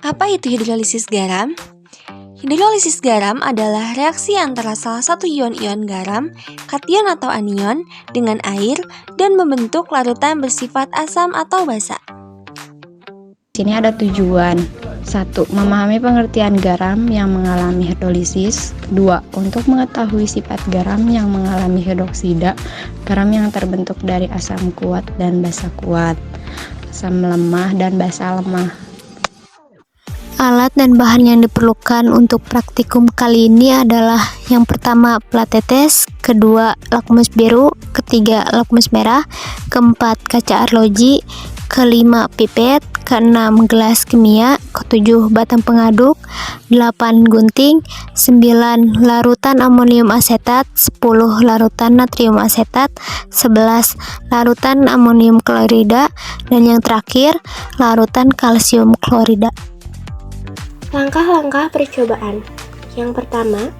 Apa itu hidrolisis garam? Hidrolisis garam adalah reaksi antara salah satu ion-ion garam, kation atau anion, dengan air dan membentuk larutan bersifat asam atau basa. Di sini ada tujuan. 1. Memahami pengertian garam yang mengalami hidrolisis. 2. Untuk mengetahui sifat garam yang mengalami hidroksida, garam yang terbentuk dari asam kuat dan basa kuat, asam lemah dan basa lemah. Alat dan bahan yang diperlukan untuk praktikum kali ini adalah yang pertama plat tetes, kedua lakmus biru, ketiga lakmus merah, keempat kaca arloji, kelima pipet, keenam gelas kimia, ketujuh batang pengaduk, 8 gunting, 9 larutan amonium asetat, 10 larutan natrium asetat, 11 larutan amonium klorida, dan yang terakhir larutan kalsium klorida. Langkah-langkah percobaan. Yang pertama,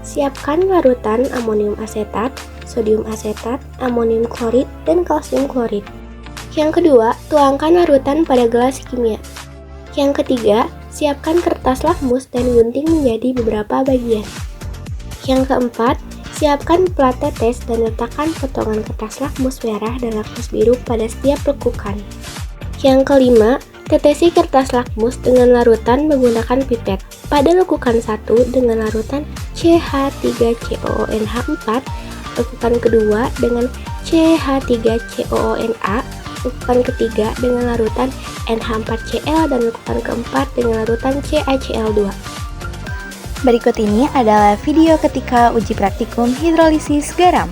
siapkan larutan amonium asetat, sodium asetat, amonium klorid, dan kalsium klorid. Yang kedua, tuangkan larutan pada gelas kimia. Yang ketiga, siapkan kertas lakmus dan gunting menjadi beberapa bagian. Yang keempat, siapkan plat tetes dan letakkan potongan kertas lakmus merah dan lakmus biru pada setiap lekukan. Yang kelima, tetesi kertas lakmus dengan larutan menggunakan pipet. Pada lekukan 1 dengan larutan CH3COONH4, lekukan kedua dengan CH3COONA, lekukan ketiga dengan larutan NH4Cl, dan lekukan keempat dengan larutan CaCl2. Berikut ini adalah video ketika uji praktikum hidrolisis garam.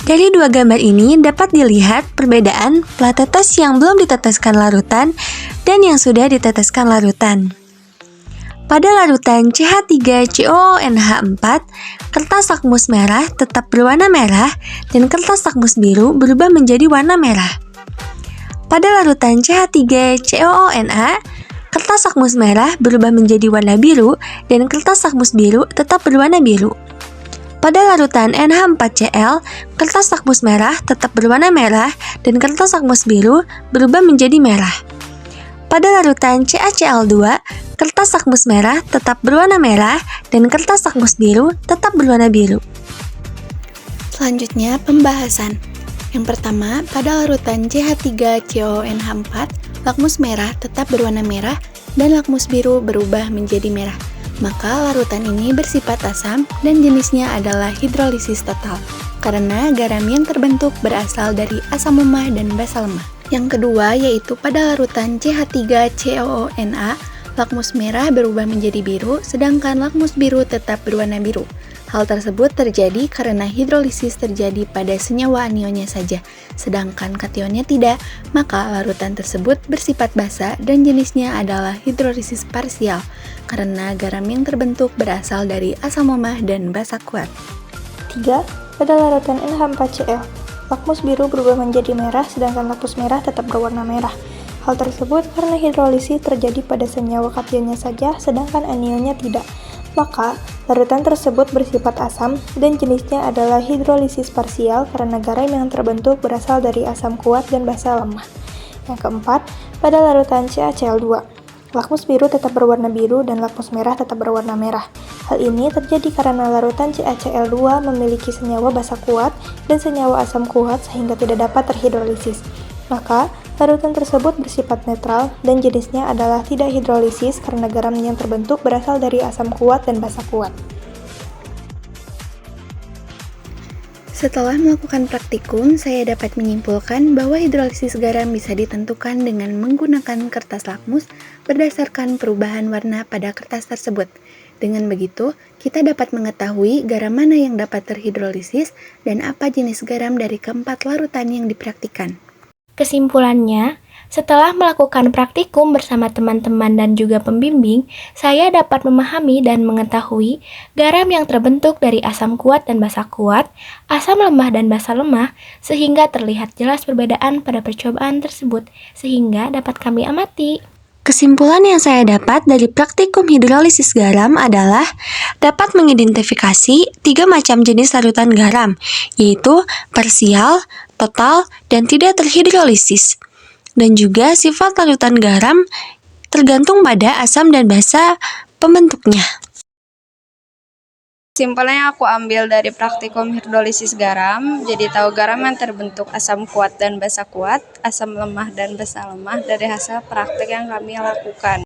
Dari dua gambar ini dapat dilihat perbedaan plat tetes yang belum diteteskan larutan dan yang sudah diteteskan larutan. Pada larutan CH3COONH4, kertas lakmus merah tetap berwarna merah dan kertas lakmus biru berubah menjadi warna merah. Pada larutan CH3COONA, kertas lakmus merah berubah menjadi warna biru dan kertas lakmus biru tetap berwarna biru. Pada larutan NH4Cl, kertas lakmus merah tetap berwarna merah dan kertas lakmus biru berubah menjadi merah. Pada larutan CaCl2, kertas lakmus merah tetap berwarna merah dan kertas lakmus biru tetap berwarna biru. Selanjutnya pembahasan. Yang pertama, pada larutan CH3COONH4, lakmus merah tetap berwarna merah dan lakmus biru berubah menjadi merah. Maka larutan ini bersifat asam dan jenisnya adalah hidrolisis total, karena garam yang terbentuk berasal dari asam lemah dan basa lemah. Yang kedua yaitu pada larutan CH3COONA, lakmus merah berubah menjadi biru, sedangkan lakmus biru tetap berwarna biru. Hal tersebut terjadi karena hidrolisis terjadi pada senyawa anionnya saja, sedangkan kationnya tidak, maka larutan tersebut bersifat basa dan jenisnya adalah hidrolisis parsial, karena garam yang terbentuk berasal dari asam lemah dan basa kuat. 3. Pada larutan NH4Cl, lakmus biru berubah menjadi merah, sedangkan lakmus merah tetap berwarna merah. Hal tersebut karena hidrolisis terjadi pada senyawa kationnya saja, sedangkan anionnya tidak. Maka, larutan tersebut bersifat asam dan jenisnya adalah hidrolisis parsial karena garam yang terbentuk berasal dari asam kuat dan basa lemah. Yang keempat, pada larutan CaCl2, lakmus biru tetap berwarna biru dan lakmus merah tetap berwarna merah. Hal ini terjadi karena larutan CaCl2 memiliki senyawa basa kuat dan senyawa asam kuat sehingga tidak dapat terhidrolisis. Maka, larutan tersebut bersifat netral dan jenisnya adalah tidak hidrolisis karena garam yang terbentuk berasal dari asam kuat dan basa kuat. Setelah melakukan praktikum, saya dapat menyimpulkan bahwa hidrolisis garam bisa ditentukan dengan menggunakan kertas lakmus berdasarkan perubahan warna pada kertas tersebut. Dengan begitu, kita dapat mengetahui garam mana yang dapat terhidrolisis dan apa jenis garam dari keempat larutan yang dipraktikkan. Kesimpulannya, setelah melakukan praktikum bersama teman-teman dan juga pembimbing, saya dapat memahami dan mengetahui garam yang terbentuk dari asam kuat dan basa kuat, asam lemah dan basa lemah, sehingga terlihat jelas perbedaan pada percobaan tersebut, sehingga dapat kami amati. Kesimpulan yang saya dapat dari praktikum hidrolisis garam adalah dapat mengidentifikasi 3 macam jenis larutan garam, yaitu parsial, total, dan tidak terhidrolisis. Dan juga sifat larutan garam tergantung pada asam dan basa pembentuknya. Kesimpulan yang aku ambil dari praktikum hidrolisis garam, jadi tahu garam yang terbentuk asam kuat dan basa kuat, asam lemah dan basa lemah dari hasil praktik yang kami lakukan.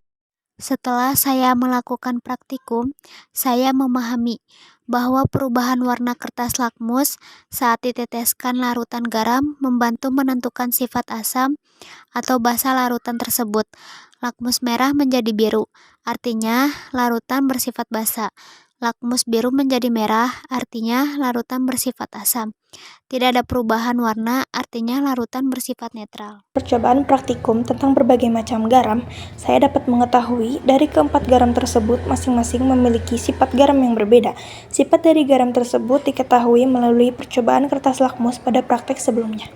Setelah saya melakukan praktikum, saya memahami bahwa perubahan warna kertas lakmus saat diteteskan larutan garam membantu menentukan sifat asam atau basa larutan tersebut. Lakmus merah menjadi biru, artinya larutan bersifat basa. Lakmus biru menjadi merah, artinya larutan bersifat asam. Tidak ada perubahan warna, artinya larutan bersifat netral. Percobaan praktikum tentang berbagai macam garam, saya dapat mengetahui dari keempat garam tersebut masing-masing memiliki sifat garam yang berbeda. Sifat dari garam tersebut diketahui melalui percobaan kertas lakmus pada praktek sebelumnya.